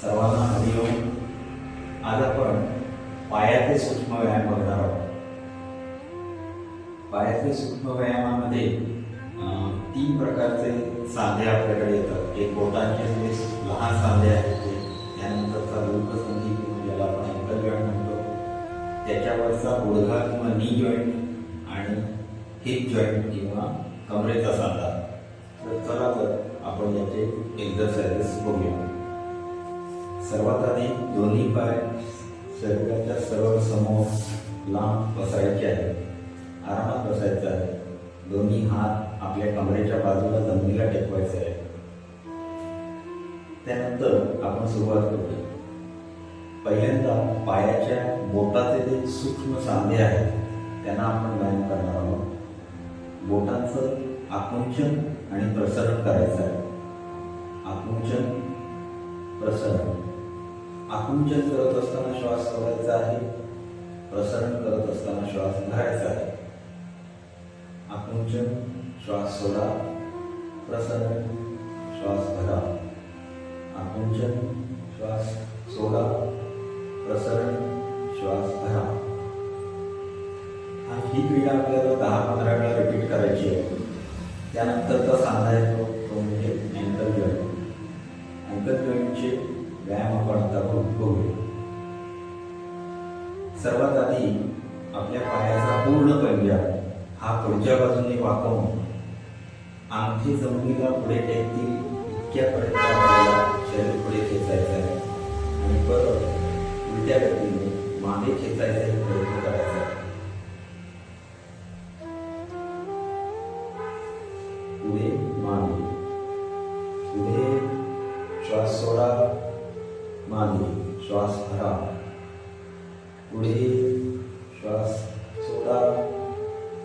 सर्वांना हरिओम. आज आपण पायाचे सूक्ष्म व्यायाम बघणार आहोत. पायाचे सूक्ष्म व्यायामामध्ये 3 प्रकारचे सांधे आपल्याकडे येतात. एक बोटांचे जे लहान सांधे आहेत ते, त्यानंतरचा गुडघा किंवा ज्याला आपण अँकल जॉईंट म्हणतो, त्याच्यावरचा गुडघा किंवा नी जॉईंट आणि हिप जॉईंट किंवा कमरेचा सांधा. तर चला तर आपण याचे एक्झरसाइजेस बघूया. सर्वात आधी दोन्ही पाय शरीराच्या सर्व समोर लांब बसायचे आहेत, आरामात बसायचं आहे. दोन्ही हात आपल्या कमरेच्या बाजूला जमिनीला टेकवायचे आहे. त्यानंतर आपण सुरुवात करूया. पहिल्यांदा पायाच्या बोटाचे जे सूक्ष्म सांधे आहेत त्यांना आपण व्यायाम करणार आहोत. बोटांचं आकुंचन आणि प्रसरण करायचं आहे. आकुंचन, प्रसरण. आकुंचन करत असताना श्वास सोडायचा आहे, प्रसरण करत असताना श्वास धरायचा आहे. आकुंचन, श्वास सोडा, प्रसरण, श्वास धरा. आकुंचन, श्वास सोडा, प्रसरण, श्वास धरा. ही क्रिया आपल्याला 10-15 वेळा रिपीट करायची आहे. त्यानंतरचा सांधा येतो तो म्हणजे अँकल जॉईंट. अँकल जॉईंटचे व्यायाम आपण आता बघूया. सर्वात आधी आपल्या पायाचा पूर्ण पंजा हा पुढच्या बाजूने वाकवून अंगठी जमिनीला पुढे टेकतील इतक्यापर्यंत आपल्याला शरीर पुढे खेचायचं आहे आणि परत उलट्या गतीने मागे खेचायचा प्रयत्न करायचा आहे. पुढे मागे, पुढे श्वास सोडा, मागे श्वास भरा. पुढे श्वास सोडा,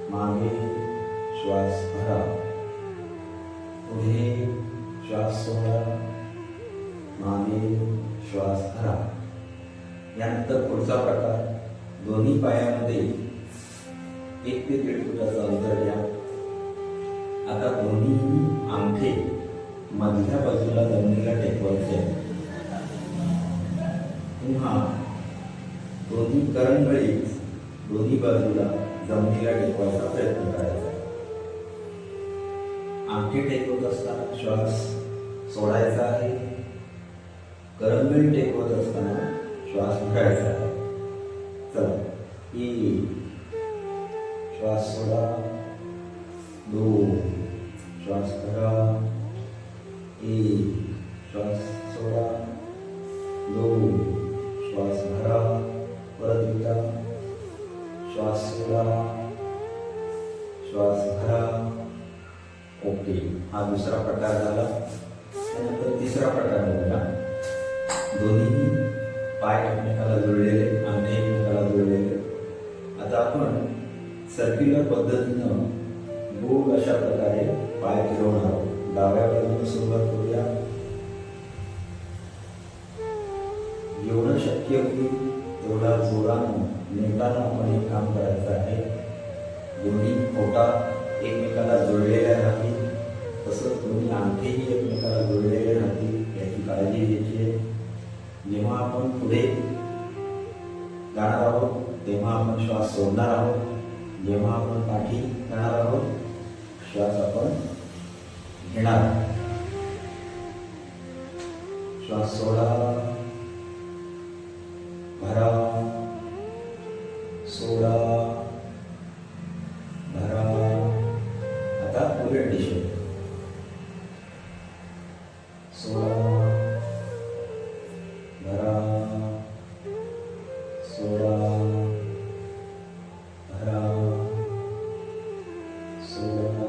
मागे श्वास भरा. पुढे श्वास सोडा, मागे श्वास भरा. यानंतर पुढचा प्रकार, दोन्ही पायामध्ये 1 ते 1.5 फुटाचं अंतर घ्या. आता दोन्ही अंगठे मधल्या बाजूला जमिनीला टेकवायचे. पुन्हा दोन्ही करंगळी दोन्ही बाजूला जमिनीला टेकवायचा प्रयत्न करायचा. अंगठी टेकवत असताना श्वास सोडायचा आहे, करंगळी टेकवत असताना श्वास घ्यायचा आहे. चला, 1 श्वास सोडा, 2 श्वास धरा, 1 श्वास सोडा, 2 श्वास भरा. परत एकदा श्वास सोडा, श्वास भरा. ओके, हा दुसरा प्रकार झाला. त्यानंतर तिसरा प्रकार बघूया. दोन्ही पाय एकमेकाला जुळलेले, अंगठे एकमेकाला जुळलेले. आता आपण सर्क्युलर पद्धतीनं गोल अशा प्रकारे पाय फिरवणार आहोत. डाव्या बाजूने सुरुवात करूया. जेवढं शक्य होईल तेवढा जोरानं नेटानं आपण हे काम करायचं आहे. दोन्ही बोटा एकमेकाला जोडलेल्या राहतील, तसंच दोन्ही अंगठेही एकमेकाला जोडलेले राहतील याची काळजी घ्यायची आहे. जेव्हा आपण पुढे जाणार आहोत तेव्हा आपण श्वास सोडणार आहोत. जेव्हा आपण पाठी जाणार आहोत श्वास आपण घेणार आहोत. श्वास सोडा, भरा, सोडा, भरा. आता उलट दिशेने सोडा, भरा, सोडा, भरा, सोडा,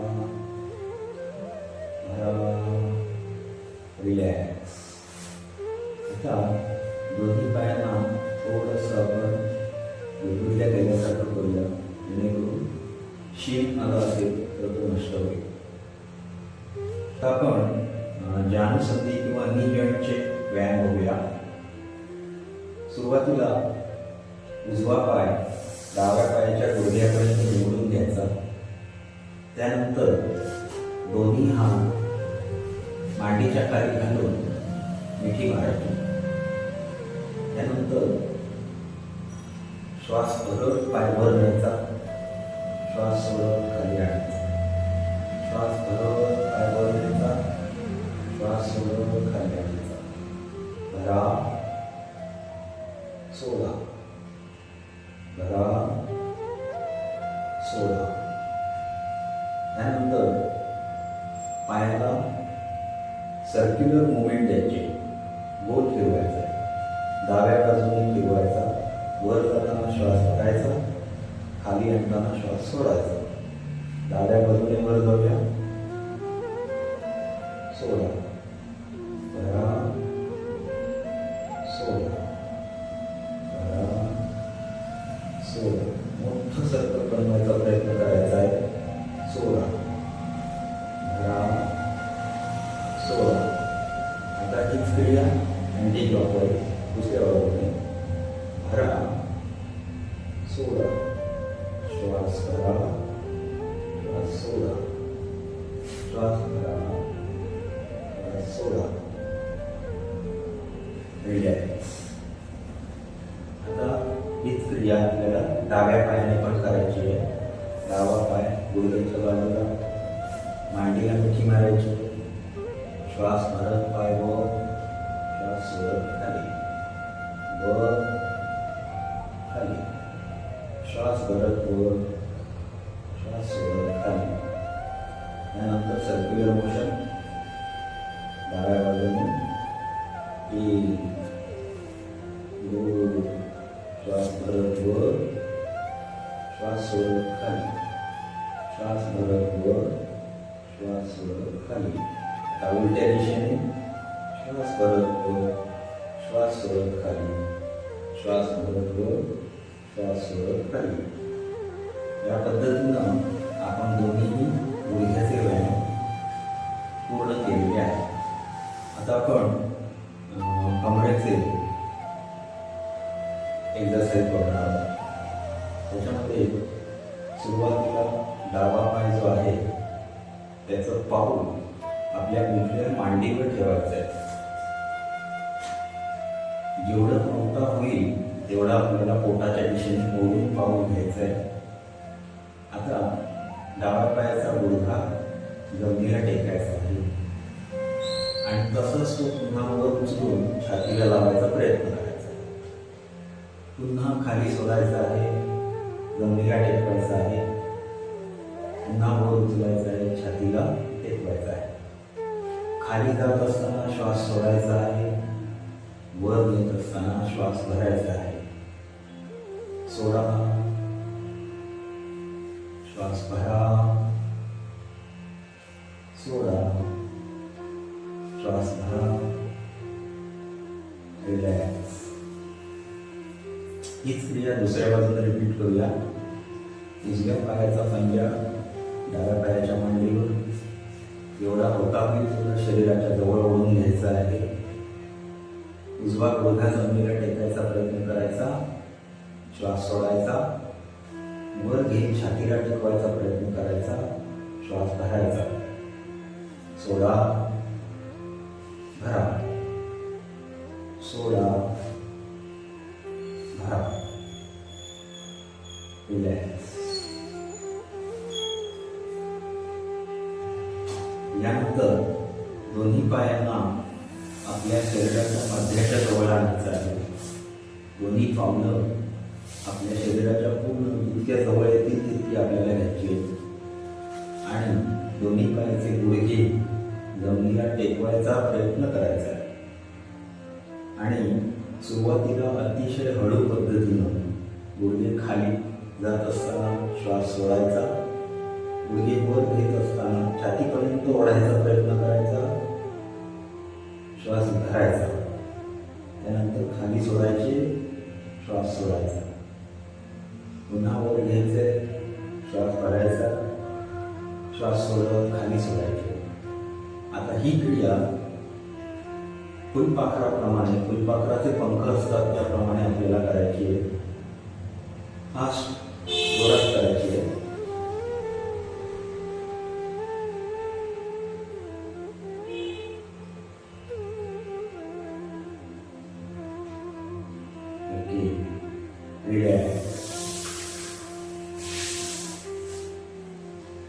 भरा. रिलॅक्स. आता दोन्ही पायांना थोडंसं आपण गुडघुडल्या केल्यासारखं करूया, जेणेकरून शीन आला असेल तर तो नष्ट होईल. आता आपण जानुसंधी किंवा नी जॉईंटचे व्यायाम बघूया. सुरुवातीला उजवा पाय डाव्या पायाच्या गुडघ्यापर्यंत निवडून घ्यायचा. त्यानंतर दोन्ही हात मांडीच्या खाली घालून मिठी मारायची. श्वास भरत पाय वर न्यायचा, श्वास सोडत खाली आणायचा, श्वास भरत पाय वर न्यायचा, श्वास सोडत खाली आणायचा, भरा सोडा, भरा सोडा. त्यानंतर पायाला सर्क्युलर मुवमेंट द्यायची, गोल फिरवायचा, डाव्या बाजूने फिरवायचा, वर जाताना श्वास धरायचा, खाली आणताना श्वास सोडायचा, डाव्या बाजूने वर जाऊया, सोडा, भरा सोडा, भरा सोडा. मोठं सर्कल बनवायचा प्रयत्न करायचा आहे, सोडा, भरा सोडा. आता हीच क्रिया अँटी क्लॉकवाईज दुसऱ्या बाजूने, भरा सोडा, श्वास भरा, श्वास सोडा, श्वास भरा, श्वास सोडा, रिलॅक्स. आता हीच क्रिया आपल्याला डाव्या पायाने पण करायची आहे. डावा पाय गुडघ्याच्या बाजूला, मांडीला मिठी मारायची, श्वास भरत पाय वर, श्वास सोडत खाली, वर खाली, श्वास भरत वर, श्वास सोडत खाली. त्यानंतर सर्क्युलर मोशन डाव्या बाजूने, श्वास भरत वर, श्वास सोडत खाली, श्वास भरत वर, श्वास सोडत खाली. आता उलट्या दिशेने श्वास भरत वर, श्वास सोडत खाली, श्वास भरत वर, श्वास सोडत खाली. या पद्धतीनं आपण दोन्ही गुडघ्याचे व्यायाम पूर्ण केलेले आहे. आता आपण कमरेचे एक्झरसाइज करणार आहोत. त्याच्यामध्ये सुरुवातीला डावा पाय जो आहे त्याचं पाऊल आपल्या उजव्या मांडीवर ठेवायचं आहे. जेवढं मोठा होईल तेवढा आपल्याला पोटाच्या दिशेने मोडून पाऊल घ्यायचं आहे. आता डाव्या पायाचा गुडघा जमिनीला टेकायचा आहे आणि तसंच तो पुन्हा वर उचलून छातीला लावायचा प्रयत्न करायचा. पुन्हा खाली सोडायचा आहे, जमिनीला टेकवायचा आहे, पुन्हा वर उचलायचा आहे, छातीला टेकवायचा आहे. खाली जात असताना श्वास सोडायचा आहे, वर येत असताना श्वास भरायचा आहे. सोडा, श्वास भरा, सोडा, श्वास भरा, रिलॅक्स. हीच क्रिया दुसऱ्या बाजूला रिपीट करूया. उजव्या पायाचा पंजा डाव्या पायाच्या मांडीवर एवढा होता होईल तेवढा शरीराच्या जवळ ओढून घ्यायचा आहे. उजवा गुडघा जमिनीला टेकायचा प्रयत्न करायचा, श्वास सोडायचा, वर घेऊन छातीला टेकवायचा प्रयत्न करायचा, श्वास भरायचा, सोडा, भरा, सोडा, भरा, रिलॅक्स. यानंतर दोन्ही पायांना आपल्या शरीराच्या मध्याच्या जवळ आणायचं आहे. दोन्ही पावलं आपल्या शरीराच्या पूर्ण जितक्या जवळ येतील तितकी आपल्याला घ्यायची आहे आणि दोन्ही पायाचे गुडघे जमिनीला टेकवायचा प्रयत्न करायचा आहे. आणि सुरुवातीला अतिशय हळू पद्धतीनं गुडघे खाली जात असताना श्वास सोडायचा, गुडघे वर घेत असताना छातीपर्यंत ओढायचा प्रयत्न करायचा, श्वास भरायचा, त्यानंतर खाली सोडायचे, श्वास सोडायचा, पुन्हा वर घ्यायचे, श्वास भरायचा, श्वास सोडत खाली सोडायचे. आता ही क्रिया फुलपाखराप्रमाणे, फुलपाखराचे पंख असतात त्याप्रमाणे आपल्याला करायची आहे. फास्ट जोरात करायची आहे. Okay, relax.